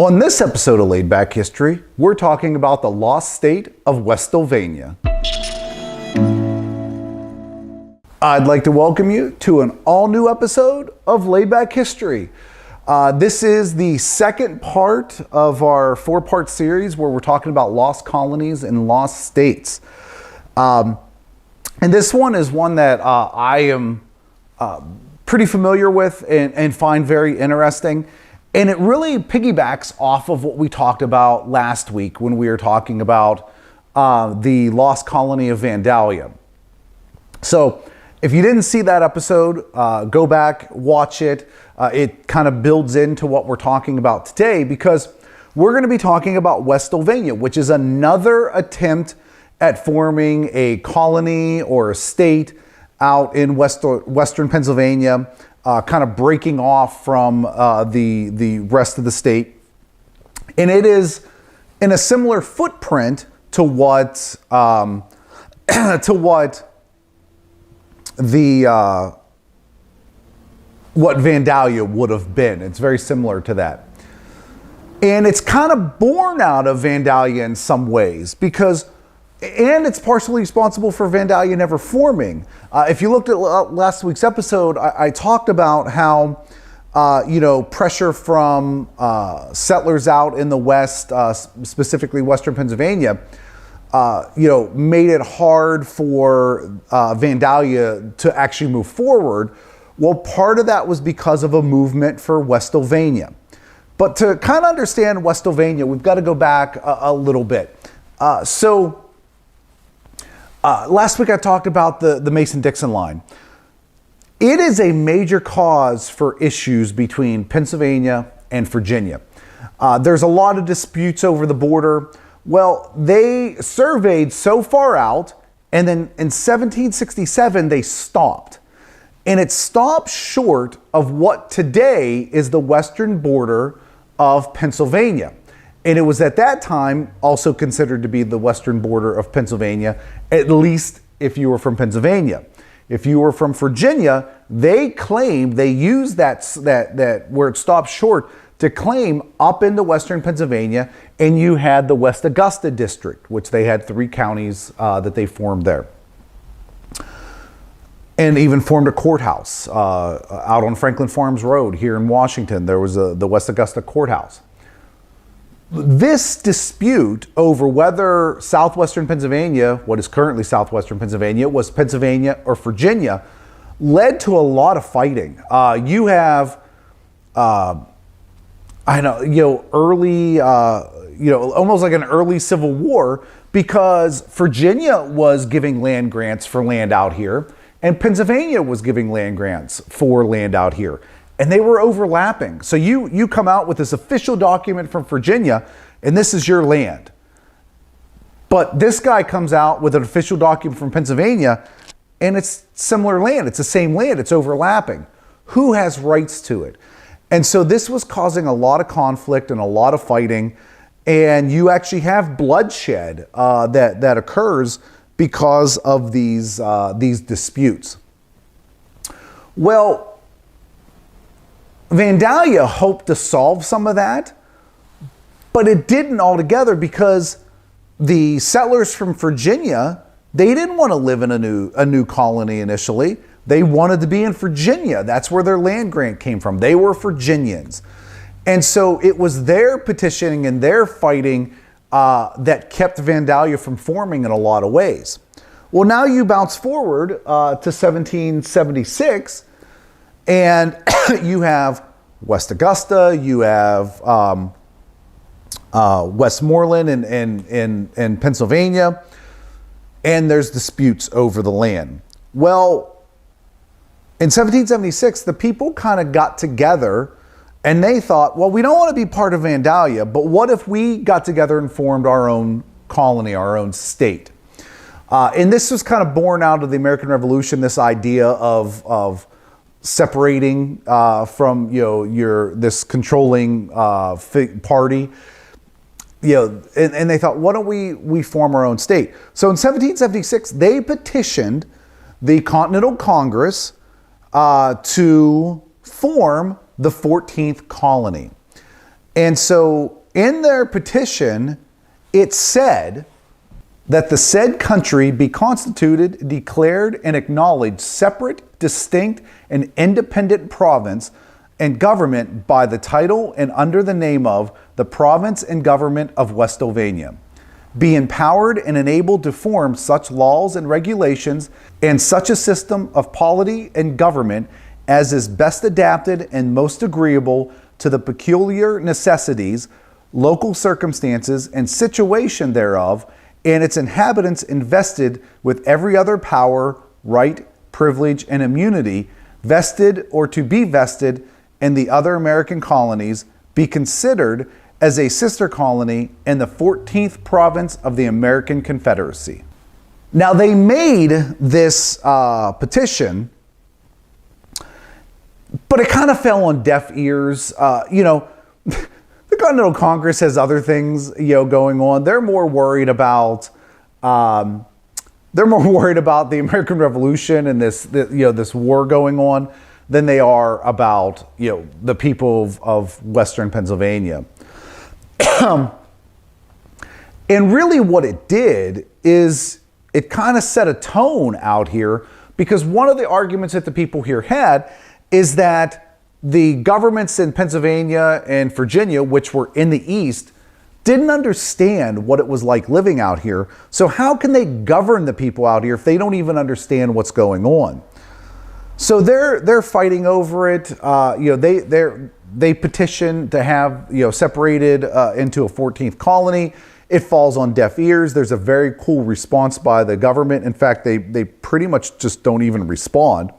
On this episode of Laid Back History, we're talking about the lost state of Westlevania. I'd like to welcome you to an all-new episode of Laid Back History. This is the second part of our four-part series where we're talking about lost colonies and lost states. And this one is one that I am pretty familiar with and find very interesting. And it really piggybacks off of what we talked about last week when we were talking about the lost colony of Vandalia. So if you didn't see that episode, go back, watch it. It kind of builds into what we're talking about today because we're going to be talking about Westlevania, which is another attempt at forming a colony or a state out in western Pennsylvania, kind of breaking off from the rest of the state. And it is in a similar footprint to what what Vandalia would have been. It's very similar to that. And it's kind of born out of Vandalia in some ways and it's partially responsible for Vandalia never forming. If you looked at last week's episode, I talked about how, pressure from settlers out in the West, specifically Western Pennsylvania, made it hard for Vandalia to actually move forward. Well, part of that was because of a movement for Westlevania. But to kind of understand Westlevania, we've got to go back a little bit. Last week I talked about the Mason-Dixon Line. It is a major cause for issues between Pennsylvania and Virginia. There's a lot of disputes over the border. Well, they surveyed so far out, and then in 1767 they stopped. And it stopped short of what today is the western border of Pennsylvania. And it was at that time also considered to be the western border of Pennsylvania, at least if you were from Pennsylvania. If you were from Virginia, they used that where it stopped short to claim up into western Pennsylvania, and you had the West Augusta district, which they had 3 counties that they formed there. And even formed a courthouse out on Franklin Farms Road here in Washington. There was the West Augusta courthouse. This dispute over whether southwestern Pennsylvania, what is currently southwestern Pennsylvania, was Pennsylvania or Virginia, led to a lot of fighting. You have, early, almost like an early Civil War, because Virginia was giving land grants for land out here, and Pennsylvania was giving land grants for land out here. And they were overlapping. So you come out with this official document from Virginia, and this is your land. But this guy comes out with an official document from Pennsylvania, and it's similar land. It's the same land. It's overlapping. Who has rights to it? And so this was causing a lot of conflict and a lot of fighting. And you actually have bloodshed that occurs because of these disputes. Well, Vandalia hoped to solve some of that, but it didn't altogether because the settlers from Virginia, they didn't want to live in a new colony initially. They wanted to be in Virginia. That's where their land grant came from. They were Virginians. And so it was their petitioning and their fighting that kept Vandalia from forming in a lot of ways. Well, now you bounce forward to 1776, and you have West Augusta, you have Westmoreland in Pennsylvania, and there's disputes over the land. Well, in 1776, the people kind of got together and they thought, well, we don't want to be part of Vandalia, but what if we got together and formed our own colony, our own state? And this was kind of born out of the American Revolution, this idea of separating from this controlling party, and they thought, why don't we form our own state? So in 1776, they petitioned the Continental Congress to form the 14th colony. And so in their petition, it said that the said country be constituted, declared, and acknowledged separate, distinct, and independent province and government by the title and under the name of the Province and Government of Westlevania, be empowered and enabled to form such laws and regulations and such a system of polity and government as is best adapted and most agreeable to the peculiar necessities, local circumstances, and situation thereof, and its inhabitants invested with every other power, right, privilege, and immunity, vested or to be vested in the other American colonies, be considered as a sister colony in the 14th province of the American Confederacy. Now, they made this petition, but it kind of fell on deaf ears. The Continental Congress has other things, going on. They're more worried about the American Revolution and this war going on than they are about the people of Western Pennsylvania. And really, what it did is it kind of set a tone out here, because one of the arguments that the people here had is that the governments in Pennsylvania and Virginia, which were in the East, didn't understand what it was like living out here. So how can they govern the people out here if they don't even understand what's going on? So they're fighting over it. They petitioned to have separated into a 14th colony. It falls on deaf ears. There's a very cool response by the government. In fact, they pretty much just don't even respond.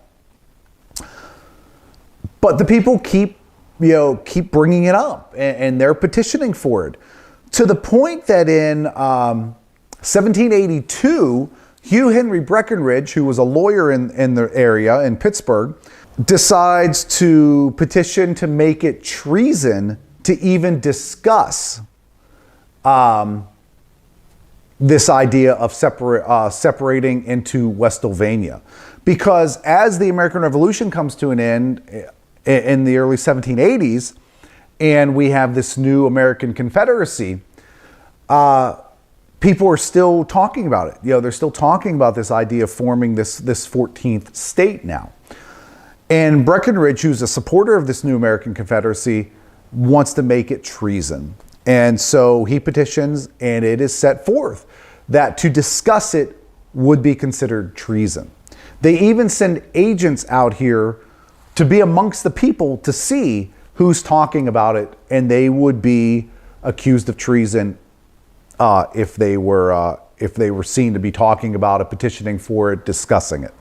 But the people keep bringing it up, and they're petitioning for it, to the point that in 1782, Hugh Henry Breckinridge, who was a lawyer in the area in Pittsburgh, decides to petition to make it treason to even discuss this idea of separating into Westlevania, because as the American Revolution comes to an end in the early 1780s, and we have this new American Confederacy, people are still talking about it. They're still talking about this idea of forming this 14th state now. And Breckinridge, who's a supporter of this new American Confederacy, wants to make it treason. And so he petitions, and it is set forth that to discuss it would be considered treason. They even send agents out here to be amongst the people to see who's talking about it, and they would be accused of treason if they were seen to be talking about it, petitioning for it, discussing it.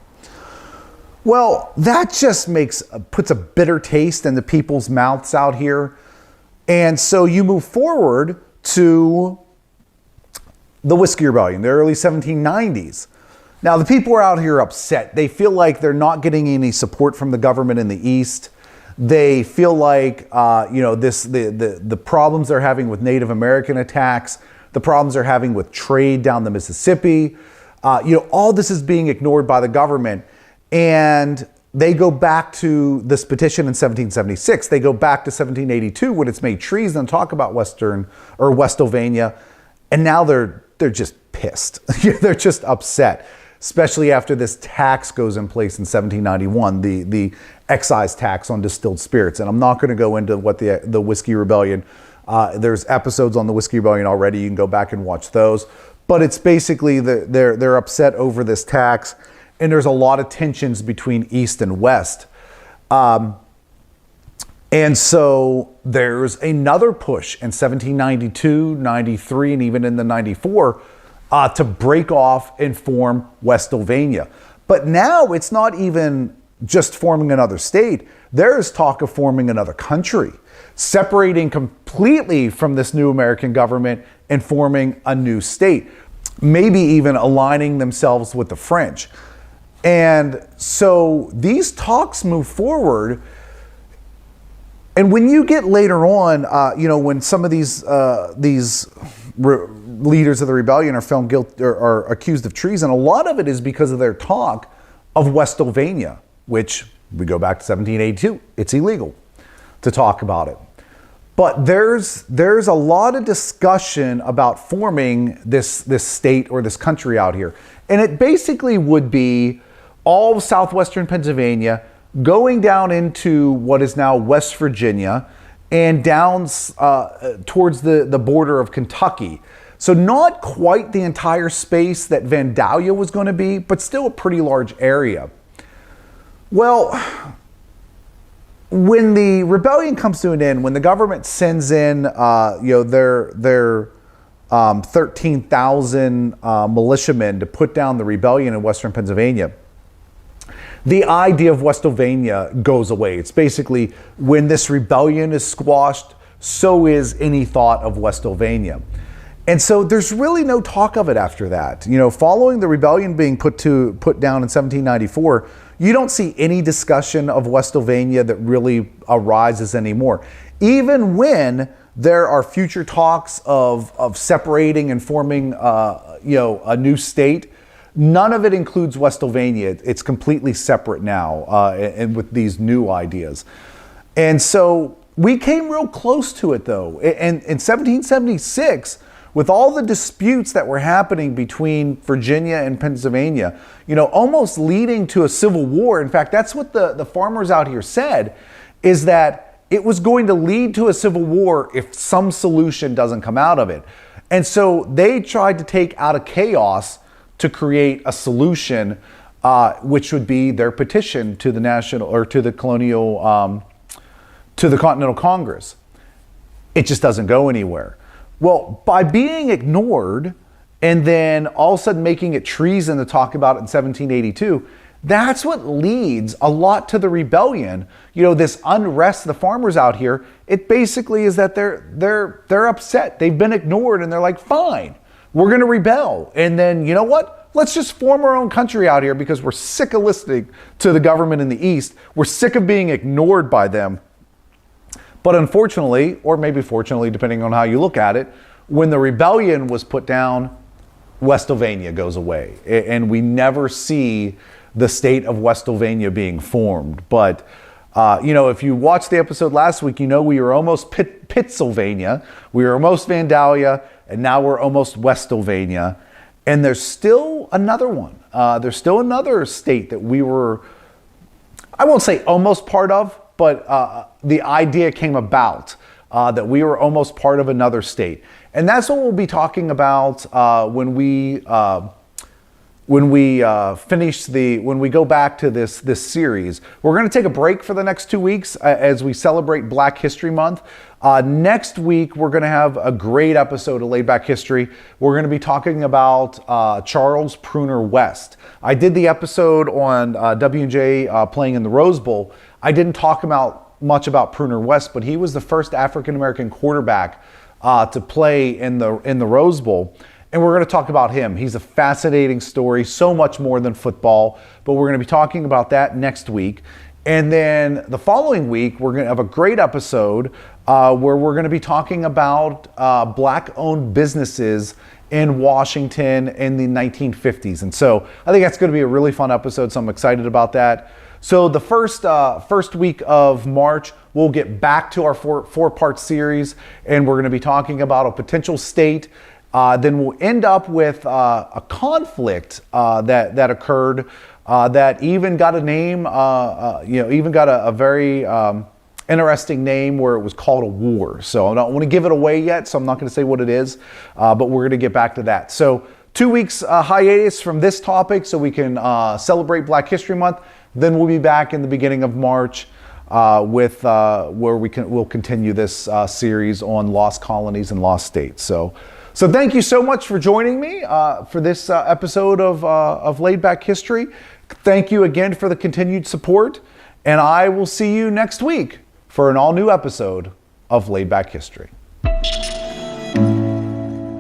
Well, that just puts a bitter taste in the people's mouths out here. And so you move forward to the Whiskey Rebellion, the early 1790s. Now, the people are out here upset. They feel like they're not getting any support from the government in the East. They feel like, the problems they're having with Native American attacks, the problems they're having with trade down the Mississippi, all this is being ignored by the government. And they go back to this petition in 1776. They go back to 1782 when it's made treason, talk about Westlevania, and now they're just pissed. They're just upset, especially after this tax goes in place in 1791, the excise tax on distilled spirits. And I'm not going to go into what the Whiskey Rebellion. There's episodes on the Whiskey Rebellion already. You can go back and watch those. But it's basically they're upset over this tax. And there's a lot of tensions between East and West. And so there's another push in 1792, 93, and even in the 94 to break off and form Westlevania. But now it's not even just forming another state. There is talk of forming another country, separating completely from this new American government and forming a new state, maybe even aligning themselves with the French. And so these talks move forward. And when you get later on, when some of these leaders of the rebellion are found guilty or are accused of treason, a lot of it is because of their talk of Westlevania, which we go back to 1782. It's illegal to talk about it. But there's a lot of discussion about forming this state or this country out here. And it basically would be all of southwestern Pennsylvania going down into what is now West Virginia and down towards the border of Kentucky. So not quite the entire space that Vandalia was going to be, but still a pretty large area. Well, when the rebellion comes to an end, when the government sends in their 13,000 militiamen to put down the rebellion in western Pennsylvania, the idea of Westlevania goes away. It's basically when this rebellion is squashed, so is any thought of Westlevania. And so there's really no talk of it after that. Following the rebellion being put down in 1794, you don't see any discussion of Westlevania that really arises anymore. Even when there are future talks of separating and forming a new state, none of it includes Westlevania. It's completely separate now, and with these new ideas. And so we came real close to it, though. And in 1776, with all the disputes that were happening between Virginia and Pennsylvania, almost leading to a civil war. In fact, that's what the farmers out here said, is that it was going to lead to a civil war if some solution doesn't come out of it. And so they tried to take out of chaos to create a solution, which would be their petition to the Continental Congress. It just doesn't go anywhere. Well, by being ignored and then all of a sudden making it treason to talk about it in 1782, that's what leads a lot to the rebellion. This unrest, the farmers out here, it basically is that they're upset. They've been ignored and they're like, fine, we're going to rebel. And then, you know what? Let's just form our own country out here because we're sick of listening to the government in the East. We're sick of being ignored by them. But unfortunately, or maybe fortunately, depending on how you look at it, when the rebellion was put down, Westlevania goes away. And we never see the state of Westlevania being formed. But, if you watched the episode last week, we were almost Pittsylvania, we were almost Vandalia, and now we're almost Westlevania. And there's still another one. There's still another state that we were, I won't say almost part of, but the idea came about that we were almost part of another state. And that's what we'll be talking about when we go back to this series. We're going to take a break for the next 2 weeks as we celebrate Black History Month. Next week, we're going to have a great episode of Laid Back History. We're going to be talking about Charles Pruner West. I did the episode on W&J playing in the Rose Bowl. I didn't talk much about Pruner West, but he was the first African-American quarterback to play in the Rose Bowl. And we're going to talk about him. He's a fascinating story, so much more than football, but we're going to be talking about that next week. And then the following week, we're going to have a great episode where we're going to be talking about Black-owned businesses in Washington in the 1950s. And so I think that's going to be a really fun episode, so I'm excited about that. So the first week of March, we'll get back to our four-part series, and we're going to be talking about a potential state. Then we'll end up with a conflict that occurred that even got a name, even got a very interesting name where it was called a war. So I don't want to give it away yet, so I'm not going to say what it is, but we're going to get back to that. So 2 weeks hiatus from this topic so we can celebrate Black History Month. Then we'll be back in the beginning of March with where we'll continue this series on Lost Colonies and Lost States. So thank you so much for joining me for this episode of Laid Back History. Thank you again for the continued support, and I will see you next week for an all-new episode of Laid Back History.